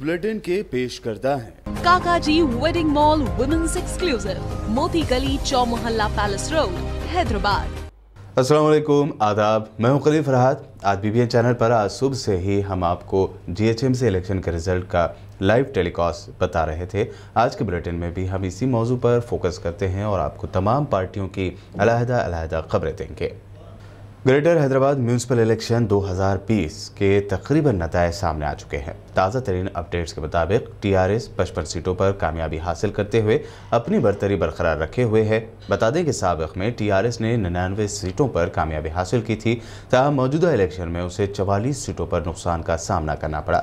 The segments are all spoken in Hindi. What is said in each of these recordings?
बुलेटिन के पेश करता है काकाजी वेडिंग मॉल वुमेन्स एक्सक्लूसिव, मोती गली, चौमोहल्ला पैलेस रोड, हैदराबाद। अस्सलाम वालेकुम, आदाब। मैं हूं खलील फरहाद। आज BBN चैनल पर आज सुबह से ही हम आपको GHMC इलेक्शन के रिजल्ट का लाइव टेलीकास्ट बता रहे थे। आज के बुलेटिन में भी हम इसी मौजू पर फोकस करते हैं और आपको तमाम पार्टियों की अलग-अलग खबरें देंगे। ग्रेटर हैदराबाद म्यूनसिपल इलेक्शन 2020 के तकरीबन नताइज सामने आ चुके हैं। ताज़ा तरीन अपडेट्स के मुताबिक TRS 55 सीटों पर कामयाबी हासिल करते हुए अपनी बरतरी बरकरार रखे हुए है। बता दें कि साबिक में TRS ने 99 सीटों पर कामयाबी हासिल की थी, ताहम मौजूदा इलेक्शन में उसे 44 सीटों पर नुकसान का सामना करना पड़ा।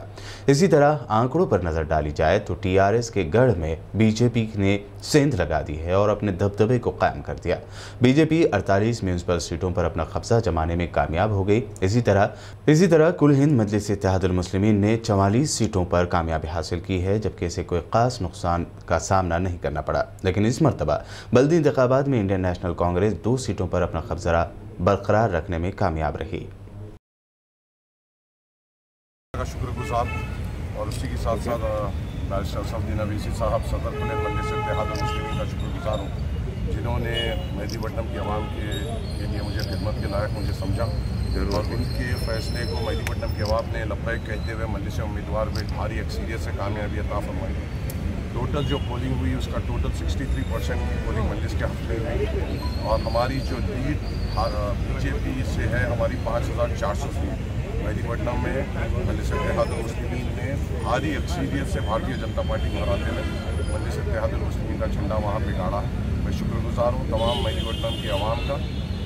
इसी तरह आंकड़ों पर नज़र डाली जाए तो TRS के गढ़ में BJP ने सेंध लगा दी है और अपने दबदबे को कायम कर दिया। BJP 48 म्यूनसिपल सीटों पर अपना कब्जा जमाने में कामयाब हो गई। इसी तरह कुल हिंद मजलिस इत्तेहादुल मुस्लिमीन ने 44 सीटों पर कामयाबी हासिल की है, जबकि इसे कोई खास नुकसान का सामना नहीं करना पड़ा। लेकिन इस मरतबा बल्दी इंतखाबात में इंडियन नेशनल कांग्रेस 2 सीटों पर अपना कब्जा बरकरार रखने में कामयाब रही। शुक्रगुजार और उसी के साथ साथ बैरिस्टर असदुद्दीन अवैसी साहब सदर कुल मजलिस इत्तेहादुल मुस्लिमीन का शुक्रगुजार हूँ, जिन्होंने मेहदीपट्टनम की आवाम के लिए मुझे खिदमत के लायक मुझे समझा और उनके फैसले को मेहदीपट्टनम की आवाम ने लब्बैक कहते हुए मजलिस उम्मीदवार में भारी अक्सरियत से कामयाबी अता फरमाई। टोटल जो पोलिंग हुई उसका टोटल 63% की पोलिंग मजलिस के हक़ में हुई और हमारी जो लीड BJP से है हमारी 5400 सीट। मेहदीपट्टनम में मजलिस इत्तेहादुल मुस्लिमीन ने भारी अक्सरियत से भारतीय जनता पार्टी को हराते हुए मजलिस इत्तेहादुल मुस्लिमीन का झंडा वहाँ पे गाड़ा है। मैं शुक्रगुजार हूँ तमाम मेहदीपट्टनम की आवाम का,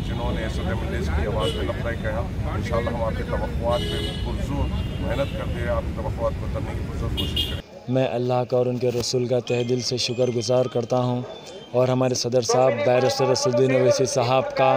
जिन्होंने सदर मजलिस की आवाज़ में लब्बैक कहा। इंशाअल्लाह हम आपके तवक्कुआत पे पुरज़ोर मेहनत करते हैं, आपके तवक्कुआत को करने की पुरज़ोर कोशिश करें। मैं अल्लाह का और उनके रसूल का तहे दिल से शुक्रगुजार करता हूँ और हमारे सदर साहब बैरिस्टर असदुद्दीन अवैसी साहब का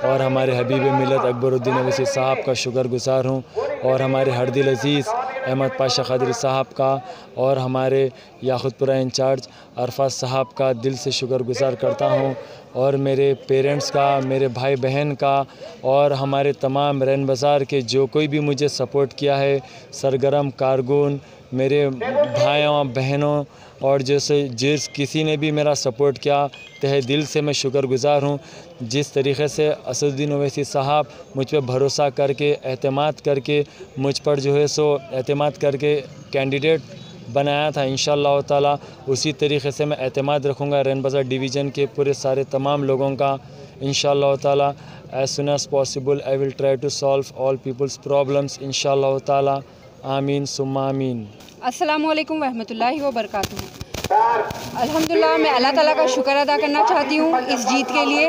और हमारे हबीब मिलत अकबरुद्दीन अवैसी साहब का शुक्रगुजार हूँ और हमारे हरदिल अज़ीज़ अहमद पाशा क़ादरी साहब का और हमारे याक़ूतपुरा इंचार्ज अरफात साहब का दिल से शुक्रगुजार करता हूँ और मेरे पेरेंट्स का, मेरे भाई बहन का और हमारे तमाम रैन बाज़ार के जो कोई भी मुझे सपोर्ट किया है, सरगर्म कारकुन, मेरे भाइयों बहनों और जिस किसी ने भी मेरा सपोर्ट किया, तहे दिल से मैं शुक्रगुजार हूँ। जिस तरीक़े से असदुद्दीन अवैसी साहब मुझ पर भरोसा करके एतमाद करके मुझ पर जो है सो एतमाद करके कैंडिडेट बनाया था, इंशाअल्लाह ताला उसी तरीक़े से मैं एतमाद रखूँगा रैन बाज़ार डिवीज़न के पूरे सारे तमाम लोगों का। इंशाअल्लाह ताला as soon as possible I will try to solve all peoples problems इंशाअल्लाह ताला। आमीन सुम्मा आमीन। अस्सलामु अलैकुम रहमतुल्लाहि व बरकातुहू। अल्हम्दुलिल्लाह मैं अल्लाह ताला का शुक्र अदा करना चाहती हूँ इस जीत के लिए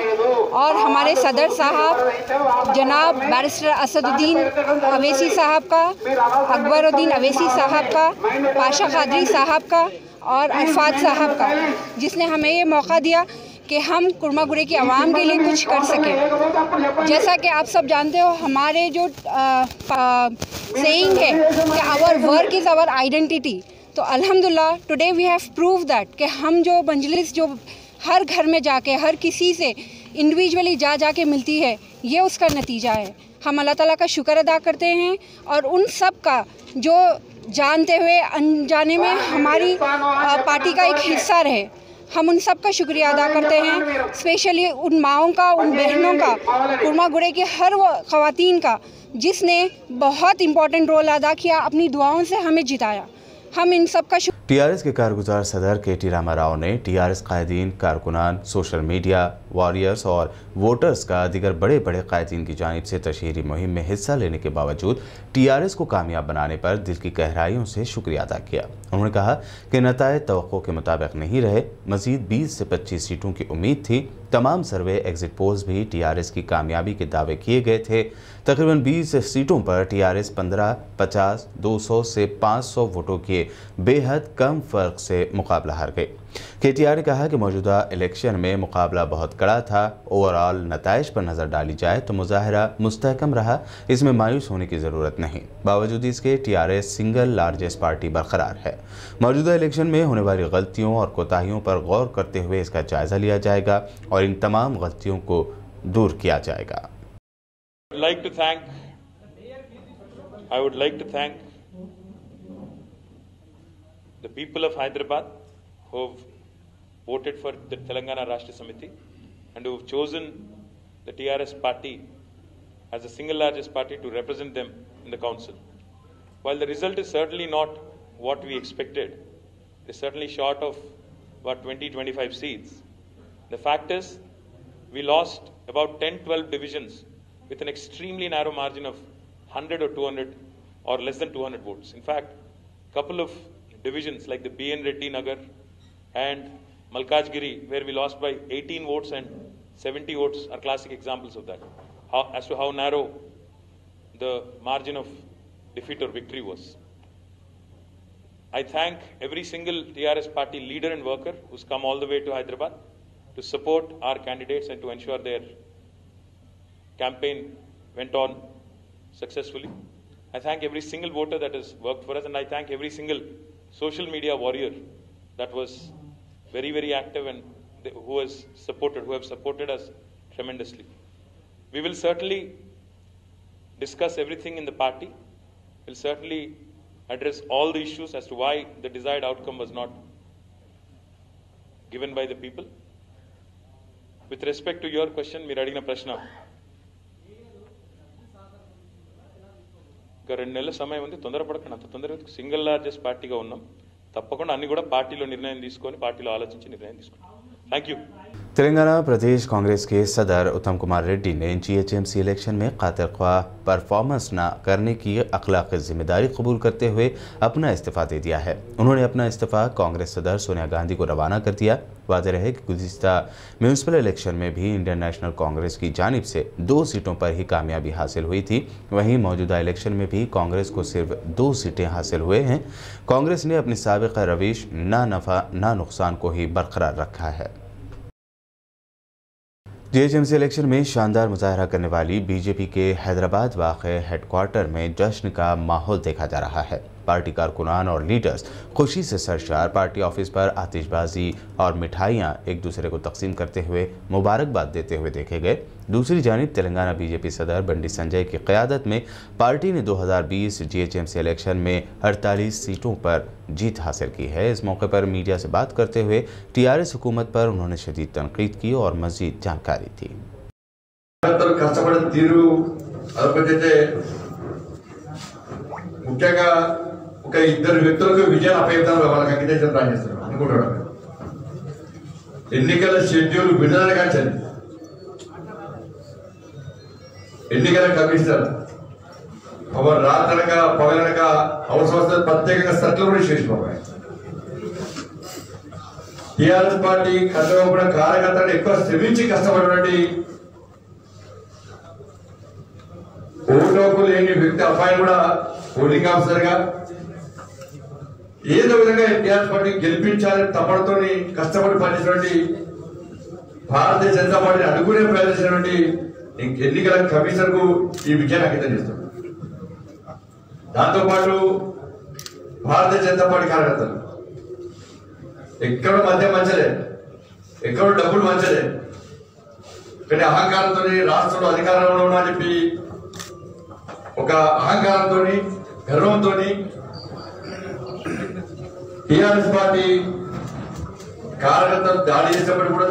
और हमारे सदर साहब जनाब बैरिस्टर असदुद्दीन अवैसी साहब का, अकबरुद्दीन अवैसी साहब का, पाशा क़ादरी साहब का और अरफात साहब का, जिसने हमें ये मौका दिया कि हम कुर्मागुड़े की आवाम के लिए कुछ कर सकें। जैसा कि आप सब जानते हो हमारे जो सेइंग है कि our work is our identity, तो अल्हम्दुलिल्लाह today we have prove that कि हम जो मजलिस जो हर घर में जाके हर किसी से इंडिविजुअली जा के मिलती है, ये उसका नतीजा है। हम अल्लाह ताला का शुक्र अदा करते हैं और उन सब का जो जानते हुए अनजाने में हमारी पार्टी का एक हिस्सा रहे, हम उन सब का शुक्रिया अदा करते हैं। स्पेशली उन माओं का, उन बहनों का, कुर्मागुड़े की हर वो ख़वातीन का जिसने बहुत इम्पोर्टेंट रोल अदा किया, अपनी दुआओं से हमें जिताया। हम इन सब का TRS के कारगुजार सदर KT रामा राव ने TRS कायदीन, कारकुनान, सोशल मीडिया वॉरियर्स और वोटर्स का दीगर बड़े कायदीन की जानिब से तशहीरी मुहिम में हिस्सा लेने के बावजूद TRS को कामयाब बनाने पर दिल की गहराइयों से शुक्रिया अदा किया। उन्होंने कहा कि नताए तवक्को के मुताबिक नहीं रहे, मज़ीद 20 से 25 सीटों की उम्मीद थी। तमाम सर्वे एग्जिट पोल्स भी TRS की कामयाबी के दावे किए गए थे। तकरीबन 20 सीटों पर TRS 15, 50, 200 से 500 वोटों के बेहद कम फ़र्क से मुकाबला हार गए। KTR ने कहा कि मौजूदा इलेक्शन में मुकाबला बहुत कड़ा था। ओवरऑल नताइज पर नज़र डाली जाए तो मुजाहरा मुस्तहकम रहा, इसमें मायूस होने की ज़रूरत नहीं। बावजूद इसके TRS सिंगल लार्जेस्ट पार्टी बरकरार है। मौजूदा इलेक्शन में होने वाली गलतियों और कोताहियों पर गौर करते हुए इसका जायज़ा लिया जाएगा और इन तमाम गलतियों को दूर किया जाएगा। I would like to thank the people of Hyderabad who have voted for the Telangana Rashtra Samiti and who have chosen the TRS party as the single largest party to represent them in the council. While the result is certainly not what we expected, it is certainly short of about 20-25 seats. The fact is, we lost about 10-12 divisions with an extremely narrow margin of 100 or 200 or less than 200 votes. In fact, a couple of divisions like the B.N. Reddy Nagar and Malkajgiri, where we lost by 18 votes and 70 votes, are classic examples of that, as to how narrow the margin of defeat or victory was. I thank every single TRS party leader and worker who's come all the way to Hyderabad to support our candidates and to ensure their campaign went on successfully. I thank every single voter that has worked for us, and I thank every single social media warrior that was very, very active and who have supported us tremendously. We will certainly discuss everything in the party. We'll certainly address all the issues as to why the desired outcome was not given by the people. With respect to your question, మీరు అడిగిన ప్రశ్న, ఇంకా 2 నెలల సమయం ఉంది, తొందరపడకండి. అంత తొందరగా సింగిల్ లార్జెస్ట్ పార్టీగా ఉన్నాం. తప్పకుండా అన్ని కూడా పార్టీలో నిర్ణయం తీసుకొని పార్టీలో ఆలోచించి నిర్ణయం తీసుకుంటాం. Thank you. Telangana Pradesh Congress के सदर उत्तम कुमार रेड्डी ने GHMC इलेक्शन में कातिल ख्वाह परफॉर्मेंस न करने की अखलाकी जिम्मेदारी कबूल करते हुए अपना इस्तीफ़ा दे दिया है। उन्होंने अपना इस्तीफ़ा कांग्रेस सदर सोनिया गांधी को रवाना कर दिया। वाज़ेह रहे कि गुज़िश्ता म्यूनसिपल इलेक्शन में भी इंडियन नेशनल कांग्रेस की जानिब से 2 सीटों पर ही कामयाबी हासिल हुई थी। वहीं मौजूदा इलेक्शन में भी कांग्रेस को सिर्फ 2 सीटें हासिल हुए हैं। कांग्रेस ने अपनी साबिक़ा रविश ना नफ़ा ना नुकसान को ही बरकरार रखा है। GHMC इलेक्शन में शानदार मुजाहरा करने वाली बीजेपी के हैदराबाद वाक़े हेडक्वार्टर में जश्न का माहौल देखा जा रहा है। पार्टी कारकुनान और लीडर्स खुशी से सरशार पार्टी ऑफिस पर आतिशबाजी और मिठाइयाँ एक दूसरे को तकसीम करते हुए मुबारकबाद देते हुए देखे गए। दूसरी जानिब तेलंगाना बीजेपी सदर बंडी संजय की क़यादत में पार्टी ने 2020 GHMC इलेक्शन में 48 सीटों पर जीत हासिल की है। इस मौके पर मीडिया से बात करते हुए TRS हुकूमत पर उन्होंने शदीद तनकीद की और मज़ीद जानकारी दी। ముఖ్యంగా ఒక 2 వ్యక్తులకు విజయం అపేద్దాం వాళ్ళకి అంకితం రాజేస్తారు అనుకుంటాడు. ఎన్నికల షెడ్యూల్ విడుదల కాచండి, ఎన్నికల కమిషనర్ పవర్ రాత్రనక పగలనక అవసరం ప్రత్యేకంగా సర్కులర్ చేసిపోయి టీఆర్ఎస్ పార్టీ కట్టబడిన కార్యకర్తలు ఎక్కువ శ్రమించి కష్టపడినటువంటి ఓటోకు లేని వ్యక్తి అబ్బాయి కూడా పోలింగ్ ఆఫీసర్ గా ఏదో విధంగా టీఆర్ఎస్ పార్టీ గెలిపించాలని తప్పడుతోని కష్టపడి పనిచేసినటువంటి భారతీయ జనతా పార్టీ అనుకునే ప్రయత్నించినటువంటి ఎన్నికల కమిషనర్ కు ఈ విజయాన్ని అంకితం చేస్తారు. దాంతోపాటు భారతీయ జనతా పార్టీ కార్యకర్తలు ఎక్కడ మధ్య మంచలే, ఎక్కడ డబ్బులు మంచలే, కానీ అహంకారంతో రాష్ట్రంలో అధికారంలో ఉన్నా అని చెప్పి ఒక అహంకారంతో గర్వంతో టీఆర్ఎస్ పార్టీ కార్యకర్తలు దాడి చేసినప్పుడు కూడా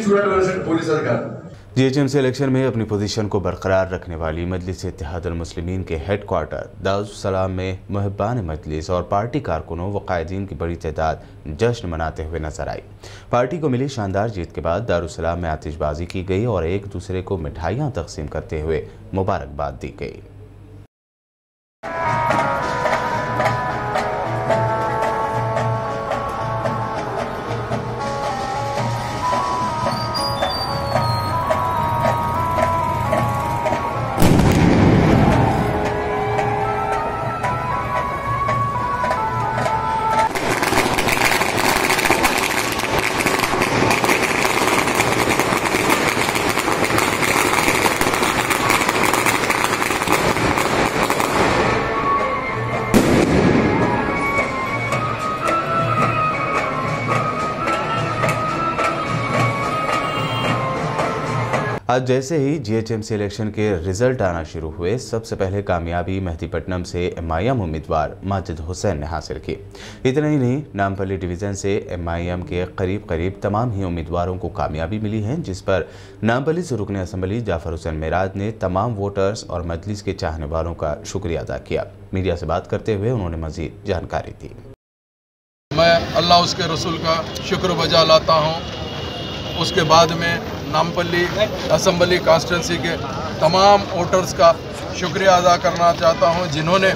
చూడవలసిన పోలీసు అధికారులు। GHMC इलेक्शन में अपनी पोजीशन को बरकरार रखने वाली मजलिस इत्तेहादुल मुस्लिमीन के हेडक्वार्टर दारुस्सलाम में मुहिब्बान मजलिस और पार्टी कारकुनों व कायदीन की बड़ी तादाद जश्न मनाते हुए नजर आई। पार्टी को मिली शानदार जीत के बाद दारुस्सलाम में आतिशबाजी की गई और एक दूसरे को मिठाइयाँ तकसीम करते हुए मुबारकबाद दी गई। आज जैसे ही जीएचएमसी इलेक्शन के रिजल्ट आना शुरू हुए, सबसे पहले कामयाबी मेहदीपट्टनम से एमआईएम उम्मीदवार माजिद हुसैन ने हासिल की। इतना ही नहीं, नामपल्ली डिवीज़न से एमआईएम के करीब तमाम ही उम्मीदवारों को कामयाबी मिली है, जिस पर नामपल्ली से रुकन असम्बली जाफर हुसैन मेराज ने तमाम वोटर्स और मजलिस के चाहने वालों का शुक्रिया अदा किया। मीडिया से बात करते हुए उन्होंने मजीद जानकारी दी। मैं अल्लाह उसके रसूल का शुक्र बजा लाता हूँ। उसके बाद में नामपल्ली असम्बली कॉन्स्टिट्यूंसी के तमाम वोटर्स का शुक्रिया अदा करना चाहता हूँ, जिन्होंने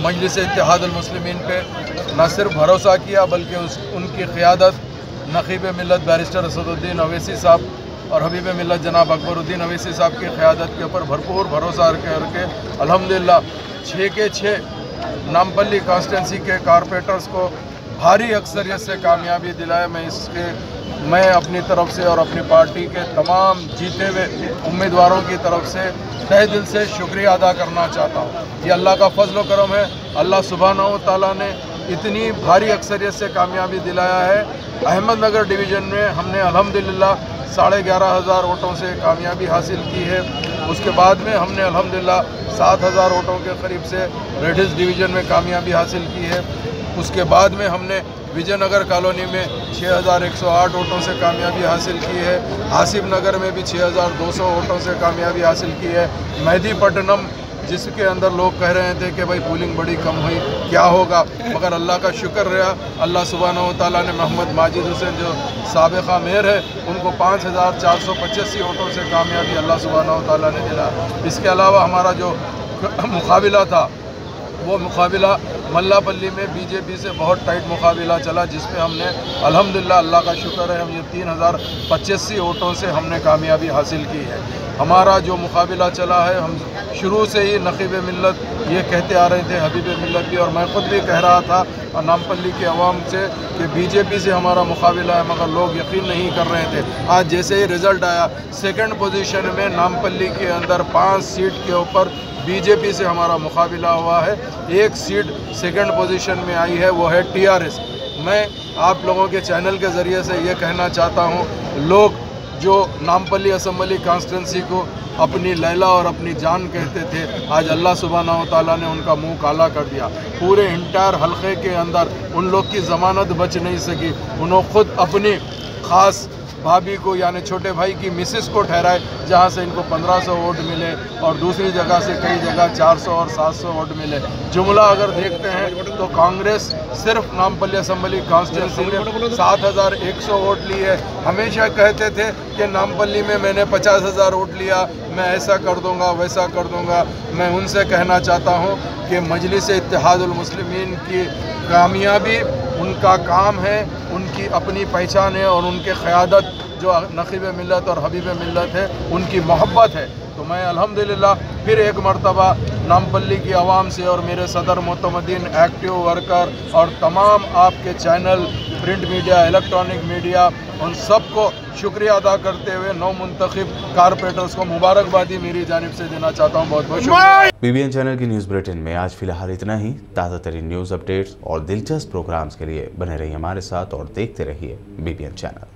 मजलिस इत्तेहादुल मुस्लिमीन पे न सिर्फ भरोसा किया बल्कि उनकी क़ियादत नक़ीब मिल्लत बैरिस्टर असदुद्दीन अवैसी साहब और हबीब मिल्लत जनाब अकबरुद्दीन अवैसी साहब की क़ियादत के ऊपर भरपूर भरोसा करके अल्हम्दुलिल्लाह 6 के 6 नामपल्ली कॉन्स्टिट्यूंसी के कारपोरेटर्स को भारी अक्सरियत से कामयाबी दिलाए। मैं अपनी तरफ से और अपनी पार्टी के तमाम जीते हुए उम्मीदवारों की तरफ से तहे दिल से शुक्रिया अदा करना चाहता हूँ। ये अल्लाह का फजल व करम है। अल्लाह सुब्हानहू तआला ने इतनी भारी अक्सरियत से कामयाबी दिलाया है। अहमदनगर डिवीज़न में हमने अल्हम्दुलिल्लाह 11,500 वोटों से कामयाबी हासिल की है। उसके बाद में हमने अल्हम्दुलिल्लाह 7,000 वोटों के करीब से रेडिस डिवीज़न में कामयाबी हासिल की है। उसके बाद में हमने विजयनगर कॉलोनी में 6,108 वोटों से कामयाबी हासिल की है। आसिफ नगर में भी 6,200 वोटों से कामयाबी हासिल की है। मेहदीपट्टनम जिसके अंदर लोग कह रहे थे कि भाई पोलिंग बड़ी कम हुई, क्या होगा, मगर अल्लाह का शुक्र रहा, अल्लाह सुब्हानहू तआला ने मोहम्मद माजिद हुसैन जो साबिक़ा मेयर है उनको 5,485 वोटों से कामयाबी अल्लाह सुब्हानहू तआला ने दिला। इसके अलावा हमारा जो मुकाबला था वो मुकाबला मल्लापल्ली में बीजेपी से बहुत टाइट मुकाबला चला, जिसमें हमने अल्हम्दुलिल्लाह अल्लाह का शुक्र है हम ये 3,085 वोटों से हमने कामयाबी हासिल की है। हमारा जो मुकाबला चला है, हम शुरू से ही नक़ीब मिल्लत ये कहते आ रहे थे, हबीब मिल्लत भी, और मैं ख़ुद भी कह रहा था नामपल्ली के अवाम से कि बीजेपी से हमारा मुकाबला है, मगर लोग यकीन नहीं कर रहे थे। आज जैसे ही रिज़ल्ट आया, 2nd पोजीशन में नामपल्ली के अंदर 5 सीट के ऊपर बीजेपी से हमारा मुकाबला हुआ है। 1 सीट 2nd पोजीशन में आई है, वो है टीआरएस। मैं आप लोगों के चैनल के ज़रिए से ये कहना चाहता हूँ, लोग जो नामपल्ली असम्बली कॉन्स्टिट्यूंसी को अपनी लैला और अपनी जान कहते थे, आज अल्लाह सुब्हानहू तआला ने उनका मुंह काला कर दिया। पूरे इंटायर हल्के के अंदर उन लोग की ज़मानत बच नहीं सकी। उन्होंने खुद अपनी ख़ास भाभी को यानी छोटे भाई की मिसेस को ठहराए, जहां से इनको 1,500 वोट मिले और दूसरी जगह से कई जगह 400 और 700 वोट मिले। जुमला अगर देखते हैं तो कांग्रेस सिर्फ नामपल्ली असम्बली कॉन्स्टिट्यूंसी में 7,100 वोट ली है। हमेशा कहते थे कि नामपल्ली में मैंने 50,000 वोट लिया, मैं ऐसा कर दूंगा वैसा कर दूंगा। मैं उनसे कहना चाहता हूँ कि मजलिस इत्तेहादुल मुस्लिमीन की कामयाबी उनका काम है, उनकी अपनी पहचान है और उनके क़यादत जो नक़ीब मिल्लत और हबीब मिल्लत है उनकी मोहब्बत है। तो मैं अल्हम्दुलिल्लाह फिर एक मरतबा नामपल्ली की आवाम से और मेरे सदर मोतमदीन एक्टिव वर्कर और तमाम आपके channel, print media, electronic media, उन सबको शुक्रिया अदा करते हुए नौ मुंतखब कारपोरेटर्स को मुबारकबादी मेरी जानिब से देना चाहता हूँ। बहुत बहुत शुक्रिया। बीबीएन चैनल की न्यूज़ बुलेटिन में आज फिलहाल इतना ही। ताज़ा तरीन न्यूज़ अपडेट्स और दिलचस्प प्रोग्राम्स के लिए बने रहिए हमारे साथ और देखते रहिए बीबीएन चैनल।